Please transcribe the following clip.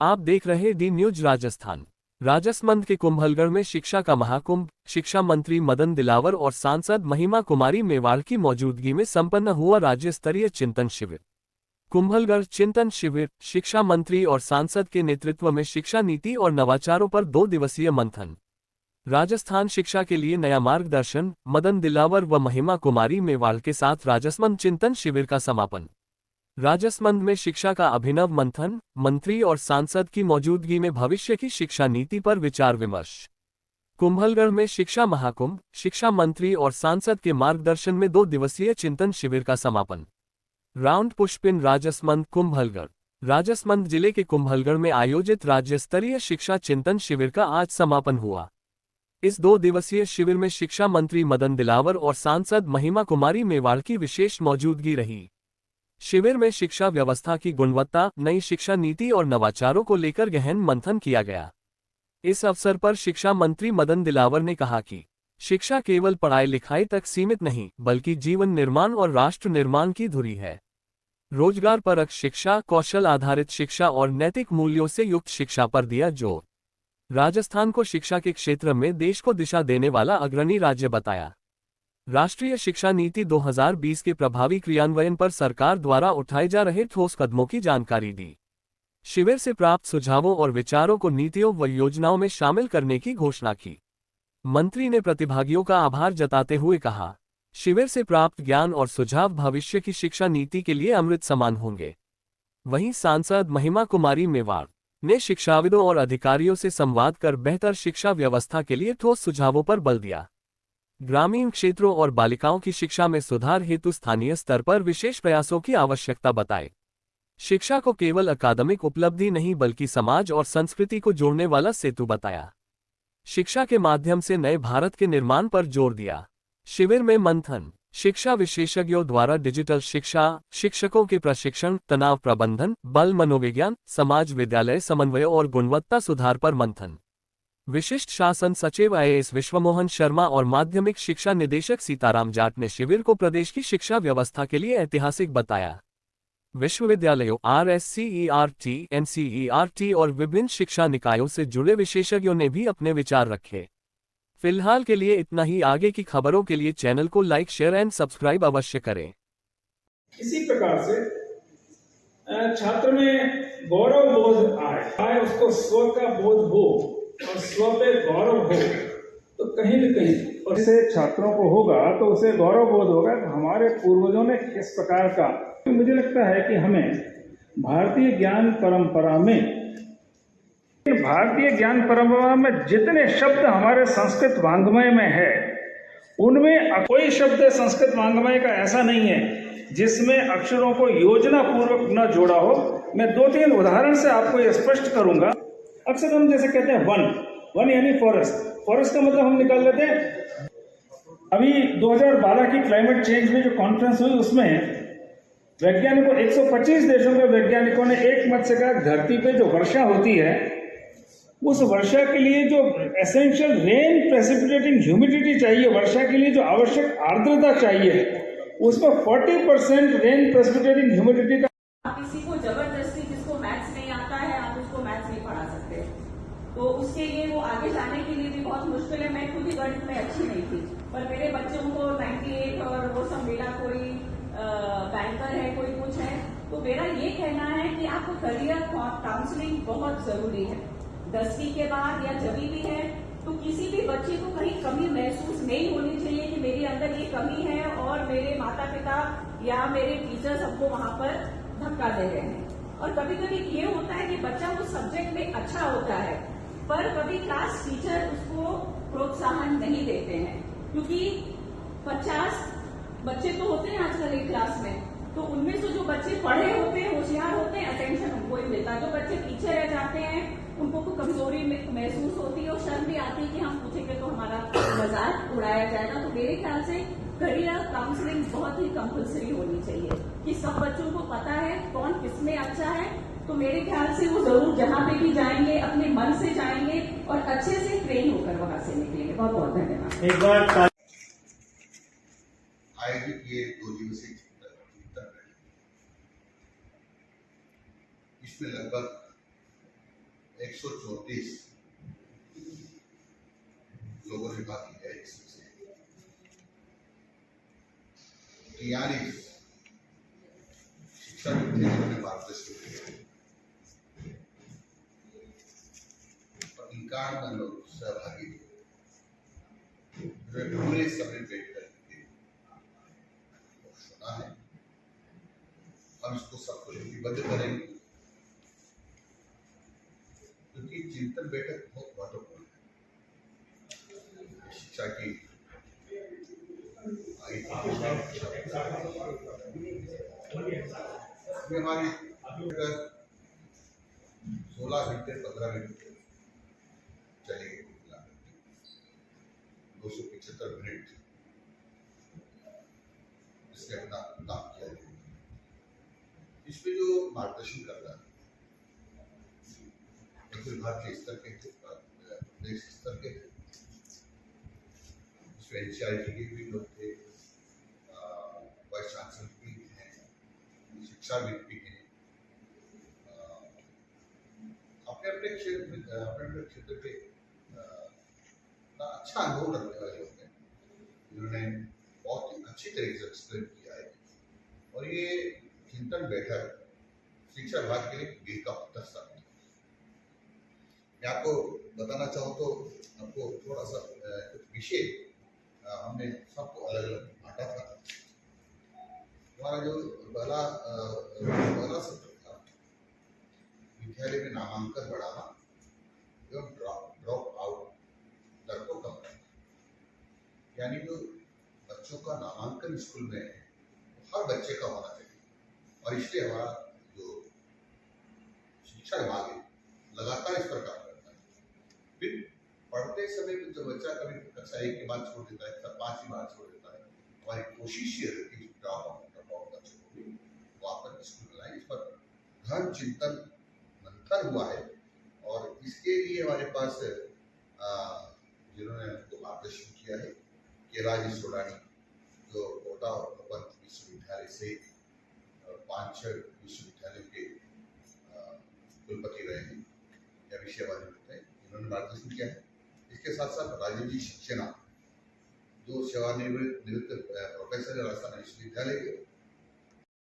आप देख रहे डी न्यूज राजस्थान। राजसमंद के कुंभलगढ़ में शिक्षा का महाकुंभ, शिक्षा मंत्री मदन दिलावर और सांसद महिमा कुमारी मेवाड़ की मौजूदगी में संपन्न हुआ राज्य स्तरीय चिंतन शिविर। कुंभलगढ़ चिंतन शिविर शिक्षा मंत्री और सांसद के नेतृत्व में शिक्षा नीति और नवाचारों पर 2 दिवसीय मंथन। राजस्थान शिक्षा के लिए नया मार्गदर्शन, मदन दिलावर व महिमा कुमारी मेवाड़ के साथ राजसमंद चिंतन शिविर का समापन। राजसमंद में शिक्षा का अभिनव मंथन, मंत्री और सांसद की मौजूदगी में भविष्य की शिक्षा नीति पर विचार विमर्श। कुंभलगढ़ में शिक्षा महाकुंभ, शिक्षा मंत्री और सांसद के मार्गदर्शन में 2 दिवसीय चिंतन शिविर का समापन। राउंड पुष्पिन राजसमंद कुंभलगढ़। राजसमंद जिले के कुंभलगढ़ में आयोजित राज्य स्तरीय शिक्षा चिंतन शिविर का आज समापन हुआ। इस 2 दिवसीय शिविर में शिक्षा मंत्री मदन दिलावर और सांसद महिमा कुमारी मेवाड़ की विशेष मौजूदगी रही। शिविर में शिक्षा व्यवस्था की गुणवत्ता, नई शिक्षा नीति और नवाचारों को लेकर गहन मंथन किया गया। इस अवसर पर शिक्षा मंत्री मदन दिलावर ने कहा कि शिक्षा केवल पढ़ाई लिखाई तक सीमित नहीं, बल्कि जीवन निर्माण और राष्ट्र निर्माण की धुरी है। रोजगार परक शिक्षा, कौशल आधारित शिक्षा और नैतिक मूल्यों से युक्त शिक्षा पर दिया जोर। राजस्थान को शिक्षा के क्षेत्र में देश को दिशा देने वाला अग्रणी राज्य बताया। राष्ट्रीय शिक्षा नीति 2020 के प्रभावी क्रियान्वयन पर सरकार द्वारा उठाए जा रहे ठोस कदमों की जानकारी दी। शिविर से प्राप्त सुझावों और विचारों को नीतियों व योजनाओं में शामिल करने की घोषणा की। मंत्री ने प्रतिभागियों का आभार जताते हुए कहा, शिविर से प्राप्त ज्ञान और सुझाव भविष्य की शिक्षा नीति के लिए अमृत समान होंगे। वहीं सांसद महिमा कुमारी मेवाड़ ने शिक्षाविदों और अधिकारियों से संवाद कर बेहतर शिक्षा व्यवस्था के लिए ठोस सुझावों पर बल दिया। ग्रामीण क्षेत्रों और बालिकाओं की शिक्षा में सुधार हेतु स्थानीय स्तर पर विशेष प्रयासों की आवश्यकता बताई। शिक्षा को केवल अकादमिक उपलब्धि नहीं बल्कि समाज और संस्कृति को जोड़ने वाला सेतु बताया। शिक्षा के माध्यम से नए भारत के निर्माण पर जोर दिया। शिविर में मंथन, शिक्षा विशेषज्ञों द्वारा डिजिटल शिक्षा, शिक्षकों के प्रशिक्षण, तनाव प्रबंधन, बल मनोविज्ञान, समाज विद्यालय समन्वय और गुणवत्ता सुधार पर मंथन। विशिष्ट शासन सचिव IAS विश्वमोहन शर्मा और माध्यमिक शिक्षा निदेशक सीताराम जाट ने शिविर को प्रदेश की शिक्षा व्यवस्था के लिए ऐतिहासिक बताया। विश्वविद्यालयों, RSCERT, NCERT और विभिन्न शिक्षा निकायों से जुड़े विशेषज्ञों ने भी अपने विचार रखे। फिलहाल के लिए इतना ही। आगे की खबरों के लिए चैनल को लाइक, शेयर एंड सब्सक्राइब अवश्य करें। इसी प्रकार से छात्र में गौरव बोध आए, उसको स्व का बोध हो और स्व पे गौरव हो, तो कहीं न कहीं उससे छात्रों को होगा तो उसे गौरव बोध होगा कि हमारे पूर्वजों ने किस प्रकार का। तो मुझे लगता है कि हमें भारतीय ज्ञान परंपरा में जितने शब्द हमारे संस्कृत वाङ्मय में है, उनमें कोई शब्द संस्कृत वाङ्मय का ऐसा नहीं है जिसमें अक्षरों को योजना पूर्वक न जोड़ा हो। मैं 2-3 उदाहरण से आपको यह स्पष्ट करूंगा। अक्सर हम जैसे कहते हैं वन यानी फॉरेस्ट का मतलब हम निकाल लेते हैं। अभी 2012 की क्लाइमेट चेंज में जो कॉन्फ्रेंस हुई, उसमें वैज्ञानिकों 125 देशों के वैज्ञानिकों ने एक मत से कहा, धरती पे जो वर्षा होती है उस वर्षा के लिए जो एसेंशियल रेन प्रेसिपिटेटिंग ह्यूमिडिटी चाहिए, वर्षा के लिए जो आवश्यक आर्द्रता चाहिए, उसमें 40% रेन प्रेसिपिटेटिंग ह्यूमिडिटी का। किसी को जबरदस्ती, जिसको मैथ्स नहीं आता है, आप उसको मैथ्स नहीं पढ़ा सकते, तो उसके लिए वो आगे जाने के लिए भी बहुत मुश्किल है। मैं खुद ही गणित में अच्छी नहीं थी, पर मेरे बच्चों को 98 और वो सब मिला, कोई बैंकर है, कोई कुछ है। तो मेरा ये कहना है कि आपको करियर काउंसलिंग बहुत जरूरी है। 10वीं के बाद या जब भी है तो किसी भी बच्चे को कहीं कमी महसूस नहीं होनी चाहिए कि मेरे अंदर ये कमी है और मेरे माता पिता या मेरे टीचर्स हमको वहां पर धक्का दे रहे हैं। और कभी कभी ये होता है कि बच्चा उस सब्जेक्ट में अच्छा होता है, पर कभी क्लास टीचर उसको प्रोत्साहन नहीं देते हैं, क्योंकि 50 बच्चे तो होते हैं आजकल एक क्लास में, तो उनमें से जो बच्चे पढ़े होते हैं, होशियार होते हैं, अटेंशन उनको ही मिलता है। जो बच्चे पीछे रह जाते हैं, उनको तो कमजोरी महसूस होती है और शर्म भी आती है कि हम पूछेंगे तो हमारा मजाक उड़ाया जाएगा। तो मेरे ख्याल से करियर काउंसलिंग बहुत ही कंपल्सरी होनी चाहिए कि सब बच्चों को पता है कौन किसमें अच्छा है। तो मेरे ख्याल से वो जरूर जहां पे भी जाएंगे अपने मन से जाएंगे और अच्छे से ट्रेन होकर वहां से निकलेंगे। बहुत बहुत धन्यवाद। एक बार आयोजित ये 2 दिवसीय चिंतन, इसमें लगभग 134 लोगों ने भाग लिया है इसमें से 43 शिक्षा विद्यालयों ने मार्गदर्शन किया और 51 लोग सहभागी थे पूरे समय बैठ करके सुना है। हम इसको सबको लिपिबद्ध करेंगे क्योंकि चिंतन बैठक बहुत महत्वपूर्ण है शिक्षा की हमारी 16 घंटे 15 घंटे चलेगी 275 मिनट इसने अपना काम किया है। इसमें जो मार्गदर्शन करता है अखिल भारतीय स्तर के थे, प्रदेश स्तर के थे, इसमें NCERT के भी लोग थे, वाइस चांसलर भी हैं, शिक्षाविद भी हैं, अपने अपने क्षेत्र पे अच्छा अनुभव रखने वाले लोग हैं जिन्होंने बहुत ही अच्छी तरीके से एक्सप्लेन किया है। और ये चिंतन बैठक शिक्षा विभाग के लिए मील का पत्थर साबित है। मैं आपको बताना चाहूँ तो आपको थोड़ा सा कुछ विषय हमने सबको अलग अलग बांटा था। हमारा जो पहला सत्र था विद्यालय में नामांकन बढ़ाना एवं ड्रॉप आउट दर को कम करना, यानी जो बच्चों का नामांकन स्कूल में है हर बच्चे का होना चाहिए। और इसलिए हमारा जो शिक्षा विभाग है लगातार इस पर काम करता है। फिर पढ़ते समय में जो बच्चा कभी कक्षा 1 के बाद छोड़ देता है, कक्षा 5 के बाद छोड़ देता है, हमारी कोशिश ये रहती है ड्रॉप आउट बच्चों को भी वापस स्कूल में लाए। इस पर गहन चिंतन मंथन हुआ है और इसके लिए हमारे पास जिन्होंने हमको मार्गदर्शन किया है के राजेश सोडानी जो कोटा और विश्वविद्यालय से 5-6 विश्वविद्यालयों के कुलपति रहे हैं या विषयवादी होते हैं, इन्होंने मार्गदर्शन किया है। इसके साथ साथ राजीव जी सक्सेना जो सेवानिवृत्त प्रोफेसर है राजस्थान विश्वविद्यालय के,